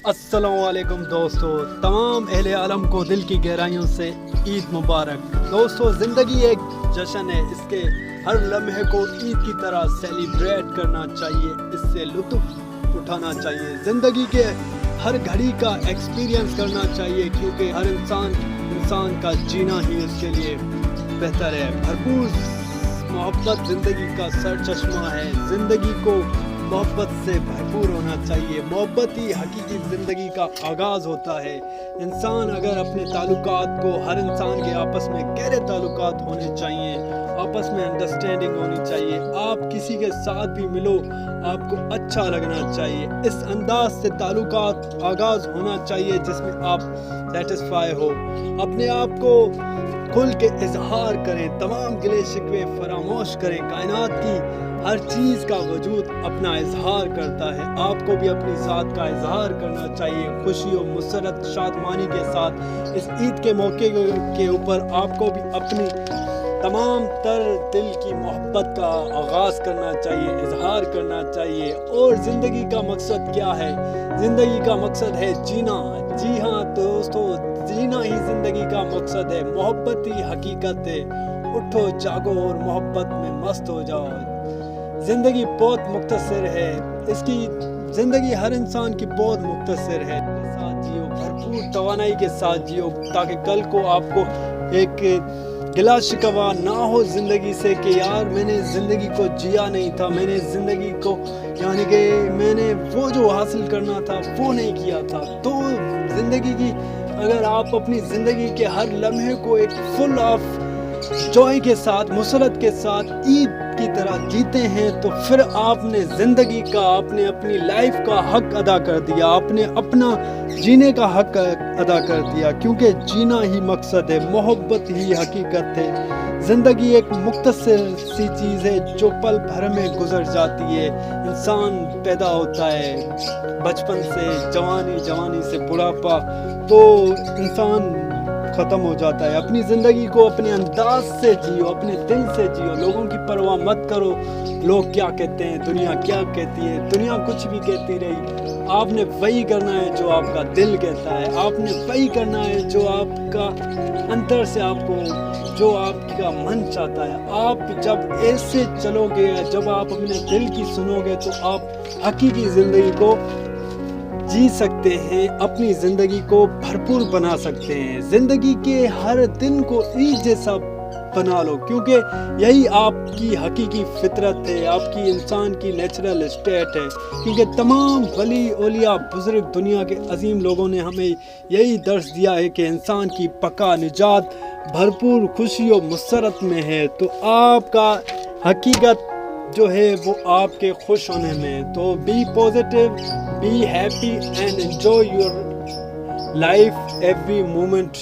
السلام علیکم دوستو، تمام اہل عالم کو دل کی گہرائیوں سے عید مبارک۔ دوستو، زندگی ایک جشن ہے، اس کے ہر لمحے کو عید کی طرح سیلیبریٹ کرنا چاہیے، اس سے لطف اٹھانا چاہیے، زندگی کے ہر گھڑی کا ایکسپیرینس کرنا چاہیے، کیونکہ ہر انسان کا جینا ہی اس کے لیے بہتر ہے۔ بھرپور محبت زندگی کا سر چشمہ ہے، زندگی کو محبت سے بھرپور ہونا چاہیے۔ محبت ہی حقیقی زندگی کا آغاز ہوتا ہے۔ انسان اگر اپنے تعلقات کو، ہر انسان کے آپس میں گہرے تعلقات ہونے چاہیے، آپس میں انڈرسٹینڈنگ ہونی چاہیے۔ آپ کسی کے ساتھ بھی ملو، آپ کو اچھا لگنا چاہیے، اس انداز سے تعلقات آغاز ہونا چاہیے جس میں آپ سیٹسفائی ہو۔ اپنے آپ کو کھل کے اظہار کریں، تمام گلے شکوے فراموش کریں۔ کائنات کی ہر چیز کا وجود اپنا اظہار کرتا ہے، آپ کو بھی اپنی ذات کا اظہار کرنا چاہیے۔ خوشی و مسرت شادمانی کے ساتھ اس عید کے موقع کے اوپر آپ کو بھی اپنی تمام تر دل کی محبت کا آغاز کرنا چاہیے، اظہار کرنا چاہیے۔ اور زندگی کا مقصد کیا ہے؟ زندگی کا مقصد ہے جینا۔ جی ہاں دوستو، جینا ہی زندگی کا مقصد ہے، محبت ہی حقیقت ہے۔ اٹھو جاگو اور محبت میں مست ہو جاؤ۔ زندگی بہت مختصر ہے، اس کی زندگی ہر انسان کی بہت مختصر ہے۔ ساتھ جیو، بھرپور توانائی کے ساتھ جیو، تاکہ کل کو آپ کو ایک گلا شکوہ نہ ہو زندگی سے کہ یار میں نے زندگی کو جیا نہیں تھا، میں نے زندگی کو یعنی کہ میں نے وہ جو حاصل کرنا تھا وہ نہیں کیا تھا۔ تو زندگی کی اگر آپ اپنی زندگی کے ہر لمحے کو ایک فل آف جوائے کے ساتھ، مسرت کے ساتھ عید کی طرح جیتے ہیں، تو پھر آپ نے زندگی کا، آپ نے اپنی لائف کا حق ادا کر دیا، آپ نے اپنا جینے کا حق ادا کر دیا، کیونکہ جینا ہی مقصد ہے، محبت ہی حقیقت ہے۔ زندگی ایک مختصر سی چیز ہے جو پل بھر میں گزر جاتی ہے۔ انسان پیدا ہوتا ہے بچپن سے، جوانی سے بڑھاپا، تو انسان ختم ہو جاتا ہے۔ اپنی زندگی کو اپنے انداز سے جیو، اپنے دل سے جیو، لوگوں کی پرواہ مت کرو لوگ کیا کہتے ہیں، دنیا کیا کہتی ہے، دنیا کچھ بھی کہتی رہی۔ آپ نے وہی کرنا ہے جو آپ کا دل کہتا ہے، آپ نے وہی کرنا ہے جو آپ کا اندر سے آپ کو، جو آپ کا من چاہتا ہے۔ آپ جب ایسے چلو گے، جب آپ اپنے دل کی سنو گے، تو آپ حقیقی زندگی کو جی سکتے ہیں، اپنی زندگی کو بھرپور بنا سکتے ہیں۔ زندگی کے ہر دن کو عید جیسا بنا لو، کیونکہ یہی آپ کی حقیقی فطرت ہے، آپ کی انسان کی نیچرل اسٹیٹ ہے۔ کیونکہ تمام ولی اولیاء بزرگ دنیا کے عظیم لوگوں نے ہمیں یہی درس دیا ہے کہ انسان کی پکا نجات بھرپور خوشی و مسرت میں ہے۔ تو آپ کا حقیقت جو ہے وہ آپ کے خوش ہونے میں ہے۔ تو be positive, be happy and enjoy your life every moment.